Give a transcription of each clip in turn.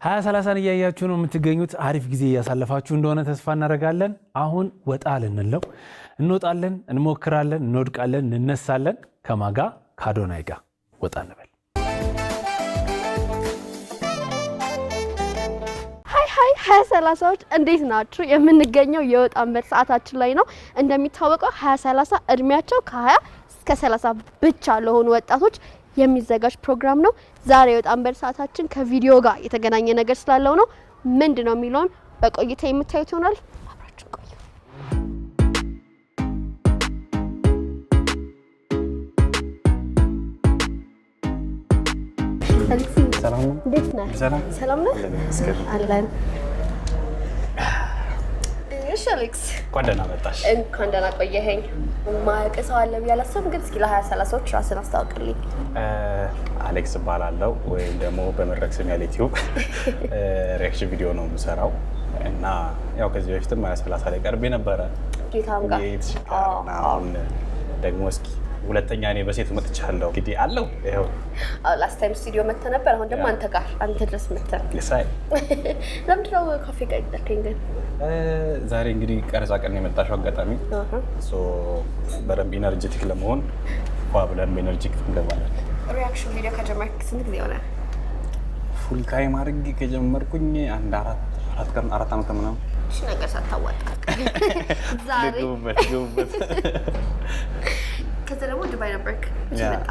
2030 እያያችሁ ነው የምትገኙት። አሪፍ ጊዜ እያሳለፋችሁ እንደሆነ ተስፋ እናደርጋለን። አሁን ወጣ ልንለው እንወጣለን፣ እንሞክራለን፣ እንወድቃለን፣ እንነሳለን። ከማጋ ካዶናይ ጋር ወጣ እንበል። ሃይ 2030ዎች እንዴት ናችሁ? የምንገኘው የወጣ አንበል ሰዓታችን ላይ ነው። እንደሚታወቀው 2030 እድሜያቸው ከ20 እስከ 30 ብቻ ለሆኑ ወጣቶች የሚዘጋጅ ፕሮግራም ነው። ዛሬ የወጣ አንበል ሰዓታችን ከቪዲዮ ጋር የተገናኘ ነገር ስላለው ነው። ምንድነው የሚለውን በቆይታ የምታዩት ይሆናል። አብራችሁ ቆዩ። ሰላም ነው። እንዴት ነህ? ሰላም ነህ? አለን። እሺ አሌክስ፣ እንኳን ደህና መጣሽ። እንኳን ደህና ቆየኸኝ። ማያውቅ ሰው አለ ብዬ አላሰብም፣ ግን እስኪ ለ2030ዎች ራስን አስታውቅልኝ። አሌክስ እባላለሁ፣ ወይም ደግሞ በመድረክ ስም ያለ ዩቲዩብ ሪአክሽን ቪዲዮ ነው የምሰራው እና ያው ከዚህ በፊትም 2030 ላይ ቀርቤ ነበረ ጌታም ጋር። አሁን ደግሞ እስኪ ሁለተኛ እኔ በሴት መጥቻለሁ። እንግዲህ አለው ይሄው ላስት ታይም ስቱዲዮ መጥተህ ነበር። አሁን ደግሞ አንተ ጋር አንተ ድረስ መጥተህ ለሳይ ለምንድን ነው ካፌ ጋር ይደርከኝ? ግን ዛሬ እንግዲህ ቀረጻ ቀን የመጣሽው አጋጣሚ በደንብ ኢነርጂቲክ ለመሆን ብለን በኢነርጂቲክ እንገባለን። ሪአክሽን ቪዲዮ ከጀመርክ ስንት ጊዜ ሆነ? ፉል ታይም አድርጌ ከጀመርኩኝ አራት ዓመት ምናምን። እሺ ነገር ሳታዋጣ ዛሬ ግቡበት ከዛ ደግሞ ዱባይ ነበርክ። መቼ መጣ?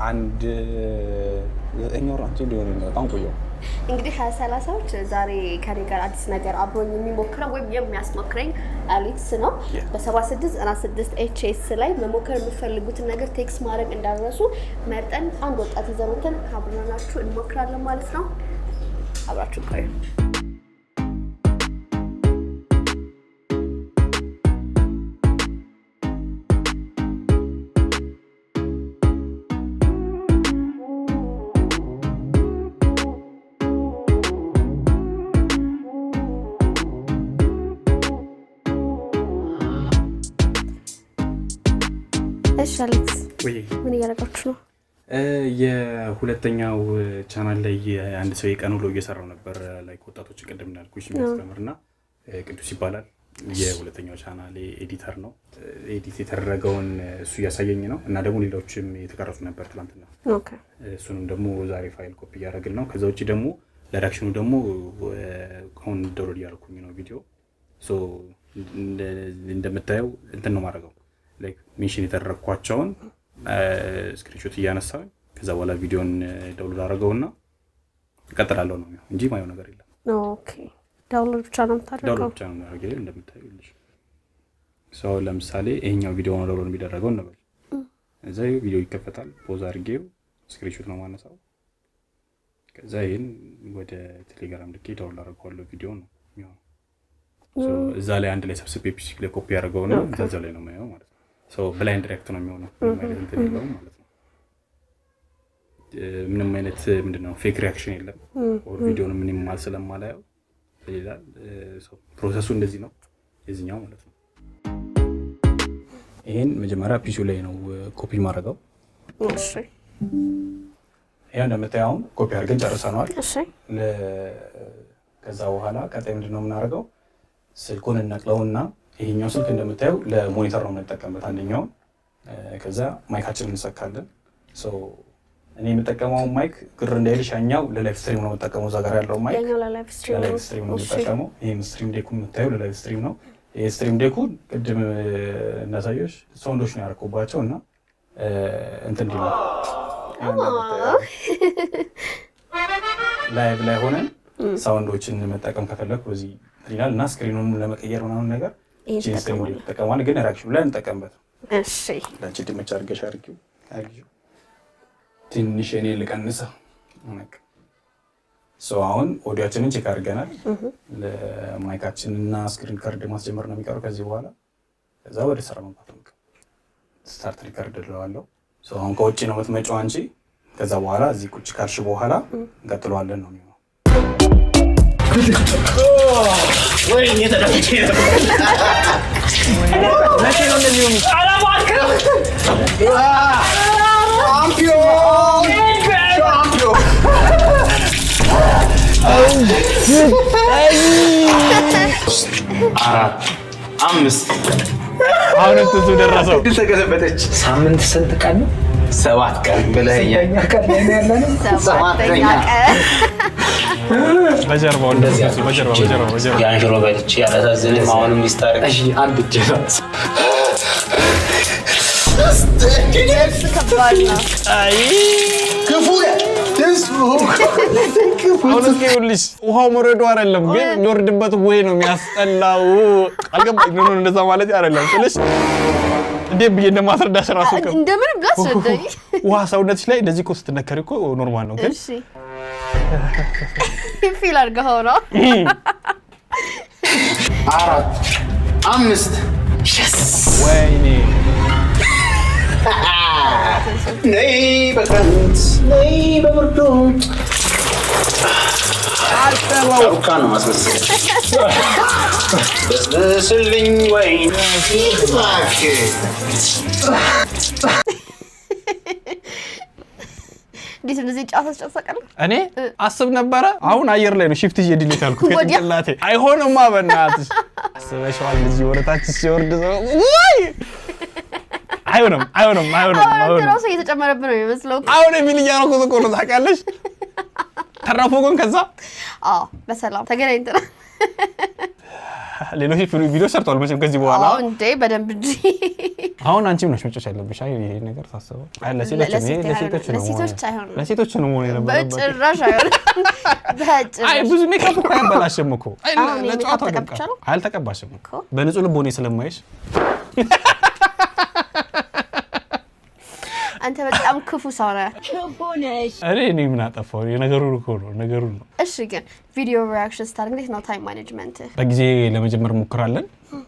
አንድ 9 ወር አንቺ ሊሆን ነው። በጣም ቆየሁ። እንግዲህ 2030ዎች ዛሬ ከኔ ጋር አዲስ ነገር አብሮኝ የሚሞክረው ወይም የሚያስሞክረኝ አሌክስ ነው። በ7696 ኤችኤስ ላይ መሞከር የምትፈልጉትን ነገር ቴክስት ማድረግ እንዳትረሱ። መርጠን አንድ ወጣት ይዘን ወጥተን አብረናችሁ እንሞክራለን ማለት ነው። አብራችሁ ቆዩ። እሺ አሌክስ፣ ምን እያደረጋችሁ ነው? የሁለተኛው ቻናል ላይ አንድ ሰው የቀን ውሎ እየሰራው ነበር። ላይክ ወጣቶች ቅድም እንዳልኩሽ የሚያስተምርና ቅዱስ ይባላል። የሁለተኛው ቻናል ኤዲተር ነው። ኤዲት የተደረገውን እሱ እያሳየኝ ነው እና ደግሞ ሌሎችም የተቀረጹ ነበር ትናንትና። ኦኬ፣ እሱንም ደግሞ ዛሬ ፋይል ኮፒ እያደረግን ነው። ከዛ ውጪ ደግሞ ለሪአክሽኑ ደግሞ አሁን ዳውንሎድ እያደረኩኝ ነው ቪዲዮ። ሶ እንደምታየው እንትን ነው ማድረገው ላይክ ሜንሽን የተደረኳቸውን ስክሪንሾት እያነሳው ከዛ በኋላ ቪዲዮን ዳውንሎድ አደረገውና እቀጥላለሁ ነው እንጂ ማየው ነገር የለም። ኦኬ፣ ዳውንሎድ ብቻ ነው የምታደርገው? ዳውንሎድ ብቻ ነው የማደርገው። እንደምታዩልሽ ሰው ለምሳሌ ይሄኛው ቪዲዮ ነው ዳውንሎድ የሚደረገው እንበል። እዛ ቪዲዮ ይከፈታል። ፖዝ አድርጌው ስክሪንሾት ነው ማነሳው። ከዛ ይሄን ወደ ቴሌግራም ልኬ ዳውንሎድ አደርገዋለሁ። ቪዲዮ ነው ያው እዛ ላይ አንድ ላይ ሰብስቤ ፒሲ ላይ ኮፒ አደርገውና እዛ ላይ ነው የማየው ማለት ነው። ሶ ብላይንድ ዳይሬክት ነው የሚሆነው ማለት እንትን የለውም ማለት ነው። ምንም አይነት ምንድነው ፌክ ሪአክሽን የለም። ኦር ቪዲዮን ምንም ማለት ስለማላየው ይላል። ሶ ፕሮሰሱ እንደዚህ ነው የዚህኛው ማለት ነው። ይሄን መጀመሪያ ፒሲው ላይ ነው ኮፒ ማድረገው። እሺ፣ ይሄን እንደምታየው ኮፒ አድርገን ጨርሰናል። እሺ፣ ከዛ በኋላ ቀጣይ ምንድነው የምናደርገው? ስልኩን እናቅለውና ይሄኛው ስልክ እንደምታየው ለሞኒተር ነው የምንጠቀምበት አንደኛው። ከዛ ማይካችንን እንሰካለን። ሶ እኔ የምጠቀመው ማይክ ግር እንዳይልሽ ያኛው ለላይቭ ስትሪም ነው የምጠቀመው። እዛ ጋር ያለው ማይክ ለላይቭ ስትሪም ነው የምጠቀመው። ይሄም ስትሪም ዴኩ የምታየው ለላይቭ ስትሪም ነው። ይሄ ስትሪም ዴኩ ቅድም እናሳየሽ ሳውንዶች ነው ያደረኩባቸው እና እንትን ዲላ ላይቭ ላይ ሆነን ሳውንዶችን መጠቀም ከፈለኩ በዚህ ይላል እና ስክሪኑን ለመቀየር ምናምን ነገር ስትሪም ዴኩ ተጠቀማል። ግን ሪአክሽን ላይ እንጠቀምበት። እሺ፣ ለአንቺ ድምጽ አድርገሽ አድርጊው። ትንሽ እኔ ልቀንሰው። አሁን ኦዲዮችንን ቼክ አድርገናል። ለማይካችንና ስክሪን ካርድ ማስጀመር ነው የሚቀረው ከዚህ በኋላ። ከዛ ወደ ስራ መግባት ነው። ስታርት ሪካርድ እለዋለሁ። አሁን ከውጭ ነው የምትመጪው አንቺ። ከዛ በኋላ እዚህ ቁጭ ካልሽ በኋላ እንቀጥለዋለን ነው የሚሆነው። ወይ የተደረገ መቼ ነው እንደሚሆነው? አላማከም ሻምፒዮን 4 5 አሁን እንትሱ ደረሰው ተገለበጠች። ሳምንት ስንት ቀን ነው? 7 ቀን ብለኸኛል። ቀን ላይ ነው ያለነው። 7ኛ ቀን በጀርባው እንደዚህ በጀርባው ያንሽሮ በልቼ ያላሳዝንም አሁንም ሊስታርቅ እሺ አንድ እጅ ነው። ከባድ ነው። ክፉ አሁን ይኸውልሽ ውሃው መረዶ አይደለም ግን የሚወርድበት ወይ ነው የሚያስጠላው። አልገባኝ ነው እንደዛ ማለት አይደለም ስለሽ እንዴ ብዬ እንደማስረዳሽ ራሱ እንደምን ብላስረዳኝ ውሃ ሰውነትሽ ላይ እንደዚህ እኮ ስትነከሪ እኮ ኖርማል ነው ግን እሺ ፊል አድርገው ነው 4 5 ወይኔ ነይ በክረምት ነይ በብርዱ አርካኖ ማስመሰል በስልኝ ወይኔ እንዴት እንደዚህ ጫፈቀለ እኔ አስብ ነበረ አሁን አየር ላይ ነው ሺፍት ዲሊት አልኩት ከጭንቅላቴ አይሆንማ በእናትሽ አስበሽዋል ልጅ ወረታች ሲወርድ ወይ አይሆንም ራሱ እየተጨመረብህ ነው የሚመስለው አሁን የሚል እያደረኩት እኮ ነው ታውቂያለሽ ተረፉ ግን ከዛ በሰላም ተገናኝተናል ሌሎች ቪዲዮ ሰርተዋል መቼም ከዚህ በኋላ እንዴ በደንብ እንጂ አሁን አንቺም ነሽ መጨረሻ ያለብሽ አይ ይሄ ነገር ታስበው አይ ለሴቶች ነው ሆነ የነበረው በጭራሽ አይሆንም አይ ብዙ ሜካፕ እኮ ያበላሽም እኮ አይ ለጨዋታው ደቃ አልተቀባሽም እኮ በንጹህ ልብ ሆነ ስለማይሽ አንተ በጣም ክፉ ሰው ነህ እኔ ምን አጠፋው የነገሩን እኮ ነው ነገሩን ነው እሺ ግን ቪዲዮ ሪአክሽን ስታርት እንዴት ነው ታይም ማኔጅመንት በጊዜ ለመጀመር ሞክራለን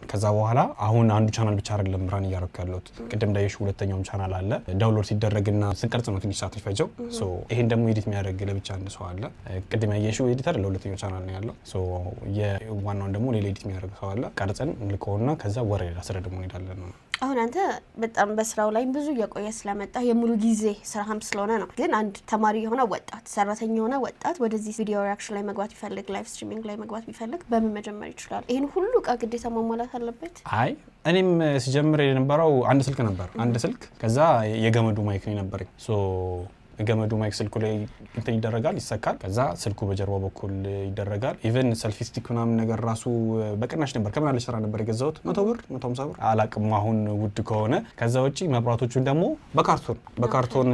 ከዛ በኋላ አሁን አንዱ ቻናል ብቻ አይደለም ራን እያደረኩ ያለሁት ቅድም እንዳይሽ ሁለተኛው ቻናል አለ ዳውንሎድ ሲደረግና ስንቀርጽ ነው ትንሽ ሰዓት ይፈጀው ሶ ይሄን ደግሞ ኤዲት የሚያደርግ ለብቻ አንድ ሰው አለ ቅድም ያየሽው ኤዲተር ለሁለተኛው ቻናል ነው ያለው ሶ የዋናውን ደግሞ ሌላ ኤዲት የሚያደርግ ሰው አለ ቀርጸን እንልከውና ከዛ ወሬ አስረ ደግሞ እንሄዳለን ነው አሁን አንተ በጣም በስራው ላይ ብዙ እየቆየ ስለመጣ የሙሉ ጊዜ ስራህም ስለሆነ ነው ግን አንድ ተማሪ የሆነ ወጣት ሰራተኛ የሆነ ወጣት ወደዚህ ቪዲዮ ሪአክሽን ላይ መግባት ይፈልግ ላይቭ ስትሪሚንግ ላይ መግባት ቢፈልግ በምን መጀመር ይችላል ይሄን ሁሉ ግዴታ ማሟላት አለበት አይ እኔም ሲጀምር የነበረው አንድ ስልክ ነበር አንድ ስልክ ከዛ የገመዱ ማይክ ነው ነበርኝ ሶ ገመዱ ማይክ ስልኩ ላይ እንትን ይደረጋል ይሰካል ከዛ ስልኩ በጀርባው በኩል ይደረጋል ኢቭን ሰልፊ ስቲክ ምናምን ነገር ራሱ በቅናሽ ነበር ከመናለሽ ስራ ነበር የገዛሁት 100 ብር 150 ብር አላቅም አሁን ውድ ከሆነ ከዛ ውጪ መብራቶቹን ደግሞ በካርቶን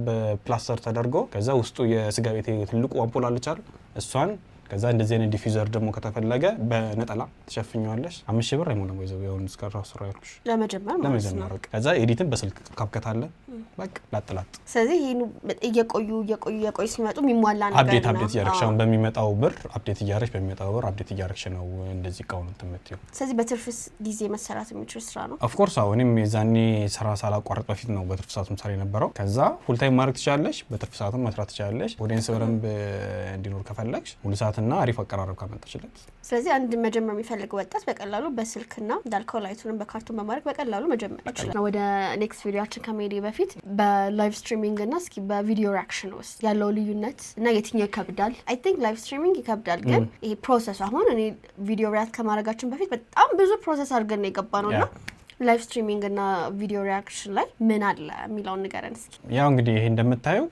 በፕላስተር ተደርጎ ከዛ ውስጡ የስጋ ቤት ትልቁ አምፖል አለቻል እሷን ከዛ እንደዚህ አይነት ዲፊውዘር ደግሞ ከተፈለገ በነጠላ ተሸፍኛለሽ 5000 ብር አይሞላም ወይዘው ያውን ስካራ ስራ ያልኩሽ ለመጀመር ከዛ ኤዲትን በስልክ ካፕከታለ በቃ ላጥላጥ ስለዚህ ይሄን እየቆዩ ሲመጡ የሚሟላ ነገር አፕዴት ያረክሻውን በሚመጣው ብር አፕዴት ያረክሽ በሚመጣው ብር አፕዴት ያረክሽ ነው እንደዚህ ቃውን ተመጥዩ ስለዚህ በትርፍ ጊዜ መሰራት የሚችል ስራ ነው ኦፍ ኮርስ አሁንም የዛኔ ስራ ሳላቋርጥ በፊት ነው በትርፍ ሰዓቱም ሰራ የነበረው ከዛ ፉል ታይም ማድረግ ትችላለሽ በትርፍ ሰዓቱም መስራት ትችላለሽ ኦዲየንስ በደንብ እንዲኖር ከፈለግሽ ሙሉ ሰዓትና አሪፍ አቀራረብ ካመጣችለት ስለዚህ አንድ መጀመር የሚፈልግ ወጣት በቀላሉ በስልክና እንዳልከው ላይቱን በካርቶን በማድረግ በቀላሉ መጀመር ይችላል ወደ ኔክስት ቪዲዮአችን ከመሄዴ በፊት በላይቭ ስትሪሚንግ እና እስኪ በቪዲዮ ሪአክሽን ውስጥ ያለው ልዩነት እና የትኛው ይከብዳል አይ ቲንክ ላይቭ ስትሪሚንግ ይከብዳል ግን ይሄ ፕሮሰስ አሁን እኔ ቪዲዮ ሪአክት ከማድረጋችን በፊት በጣም ብዙ ፕሮሰስ አድርገን ነው የገባነውና ላይቭ ስትሪሚንግ እና ቪዲዮ ሪአክሽን ላይ ምን አለ የሚለውን ንገረን እስኪ ያው እንግዲህ ይሄ እንደምታየው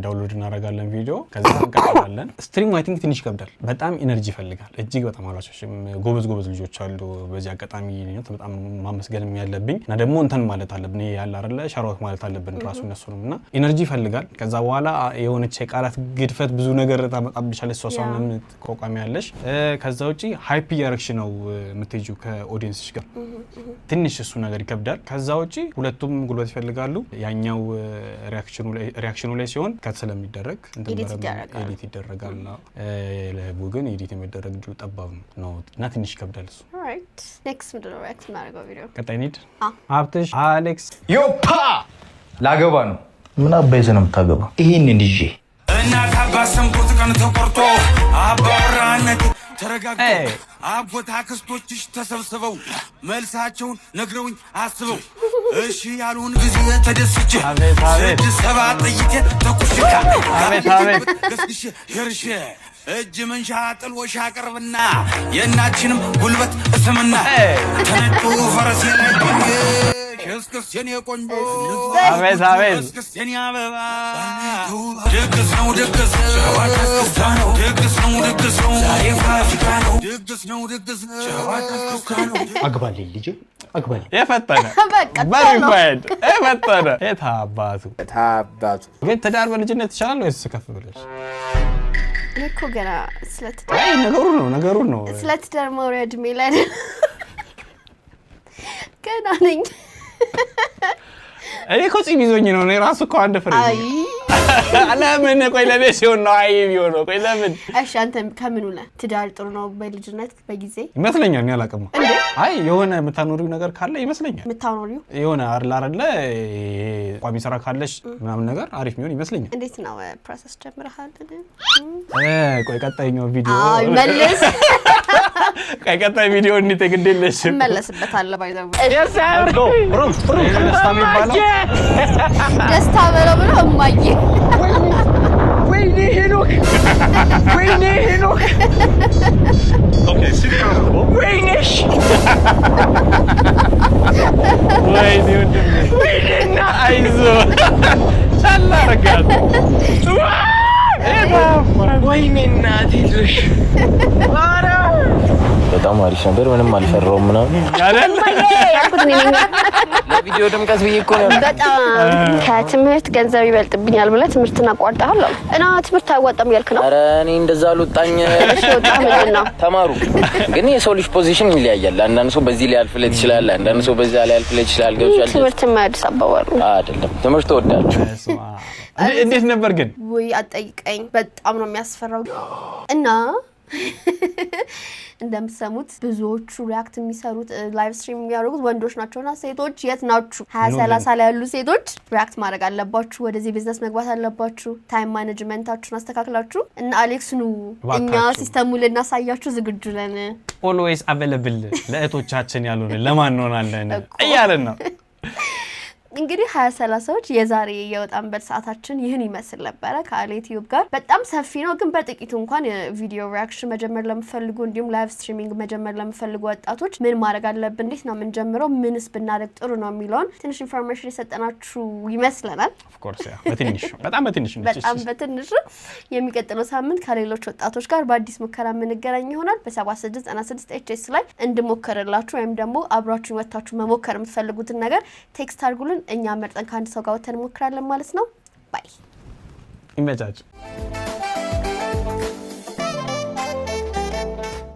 ዳውንሎድ እናደርጋለን ቪዲዮ ከዛ እንቀጥላለን ስትሪም አይ ቲንክ ትንሽ ይከብዳል በጣም ኢነርጂ ይፈልጋል እጅግ በጣም አላችሁም ጎበዝ ልጆች አሉ በዚህ አጋጣሚ ነው በጣም ማመስገን ያለብኝ እና ደግሞ እንትን ማለት አለብን ያለ አይደለ ሻሮት ማለት አለብን ራሱ እነሱንምና ኢነርጂ ይፈልጋል ከዛ በኋላ የሆነች የቃላት ግድፈት ብዙ ነገር ታመጣብሻለች ሶሳውንም ተቋቋሚ ያለሽ ከዛ ውጪ ሃይፕ ያረክሽ ነው የምትሄጂው ከኦዲየንስሽ ጋር ትንሽ እሱ ነገር ይከብዳል ከዛ ውጪ ሁለቱም ጉልበት ይፈልጋሉ ያኛው ሪአክሽኑ ላይ ሲሆን ከተሰለሚደረግ ኤዲት ይደረጋል ለቡግን ኤዲት የሚደረግ ጁ ጠባብ ነው እና ትንሽ ይከብዳል እሱ ኦልራይት ኔክስት ምንድነው ሪአክት እናደርገው ቪዲዮ ቀጣይ ኒድ ሀብትሽ አሌክስ ዮፓ ላገባ ነው ምን አባይዘ ነው የምታገባ ይሄን እንዲጄ እና ካባሰምኩት ቀን ተቆርጦ አባወራነት ተረጋግጦ አጎት አክስቶችሽ ተሰብስበው መልሳቸውን ነግረውኝ አስበው እሺ ያሉን ጊዜ ተደስቼ 6-7 ጥይቴ ተኩሽካ ገስግሼ የርሼ እጅ መንሻ ጥልወሻ አቅርብና የእናችንም ጉልበት እስምና ተነጩ ፈረስ ላይ እስክስ የኔ ቆንጆ አቤት አቤት እስክስ የኔ አበባ ድግስ ነው ድግስ ነው ድግስ ነው ድግስ ነው ዛሬ ፋሲካ ነው ድግስ ነው ድግስ ነው አግባልኝ ልጄ አግባልኝ የፈጠነ በሪፋይድ የፈጠነ የታባቱ ግን ትዳር በልጅነት ይቻላል ወይስ ከፍ ብለሽ እኮ ገና ስለትዳር አይ ነገሩ ነው ስለትዳር መውሪያ እድሜ ላይ ገና ነኝ እኔ እኮ ጺም ይዞኝ ነው እኔ ራሱ እኮ አንድ ፍሬ ለምን ቆይ ለኔ ሲሆን ነው አይ ቢሆን ቆይ ለምን እሺ አንተ ከምኑ ነህ ትዳር ጥሩ ነው በልጅነት በጊዜ ይመስለኛል እኔ አላውቅም አይ የሆነ የምታኖሪው ነገር ካለ ይመስለኛል የምታኖሪው የሆነ አይደለ ቋሚ ስራ ካለሽ ምናምን ነገር አሪፍ የሚሆን ይመስለኛል እንዴት ነው ፕሮሰስ ጀምረሃል ቆይ ቀጣይኛው ቪዲዮ አይ መልስ ቆይ ቀጣይ ቪዲዮ እንዴት ግዴለሽ መለስበታለሁ ባይዘው ደስታ የሚባለው ደስታ ብሎ እማዬ ወይኔ ሄኖክ ኦኬ ሲሪየስ ወይኔሽ ወይኔ ወንድሜ አይዞ ቻላርጋት ወይኔ እናቴ ልሽ አረ በጣም አሪፍ ነበር ምንም አልፈራውም ምናምን አይደል ለቪዲዮ ድምቀት ብዬ እኮ ነው በጣም ከትምህርት ገንዘብ ይበልጥብኛል ብለህ ትምህርትን አቋርጠሃል እና ትምህርት አይወጣም ያልክ ነው ኧረ እኔ እንደዛ አልወጣኝ ወጣህ ምንድነው ተማሩ ግን የሰው ልጅ ፖዚሽን ይለያያል አንዳንድ ሰው በዚህ ላይ ያልፍለት ይችላል አንዳንድ ሰው በዛ ላይ ያልፍለት ይችላል ገብቻለሁ ትምህርት ማድረስ አባባሉ አይደለም ትምህርት ወዳችሁ እንዴት ነበር ግን ወይ አጠይቀኝ በጣም ነው የሚያስፈራው እና እንደምትሰሙት ብዙዎቹ ሪአክት የሚሰሩት ላይቭ ስትሪም የሚያደርጉት ወንዶች ናቸውና ሴቶች የት ናችሁ 20-30 ላይ ያሉ ሴቶች ሪአክት ማድረግ አለባችሁ ወደዚህ ቢዝነስ መግባት አለባችሁ ታይም ማኔጅመንታችሁን አስተካክላችሁ እና አሌክስ ኑ እኛ ሲስተሙ ልናሳያችሁ ዝግጁ ነን ኦልዌይስ አቬለብል ለእህቶቻችን ያሉን ለማን ሆናለን እያለን ነው እንግዲህ 20-30ዎች የዛሬ የወጣን በል ሰዓታችን ይህን ይመስል ነበር ከአሌቲዩብ ጋር በጣም ሰፊ ነው ግን በጥቂቱ እንኳን ቪዲዮ ሪአክሽን መጀመር ለምፈልጉ እንዲሁም ላይቭ ስትሪሚንግ መጀመር ለምፈልጉ ወጣቶች ምን ማድረግ አለብን እንዴት ነው የምንጀምረው ምንስ ብናደርግ ጥሩ ነው የሚለውን ትንሽ ኢንፎርሜሽን የሰጠናችሁ ይመስለናል ኦፍ ኮርስ ያ በጣም በትንሽ የሚቀጥለው ሳምንት ከሌሎች ወጣቶች ጋር በአዲስ ሙከራ የምንገናኝ ይሆናል በ7696 ኤችኤስ ላይ እንድሞከርላችሁ ወይም ደግሞ አብራችሁ ወጣችሁ መሞከር የምትፈልጉትን ነገር ቴክስት አድርጉልን እኛ መርጠን ከአንድ ሰው ጋር ወተን ሞክራለን ማለት ነው ባይ ይመቻችሁ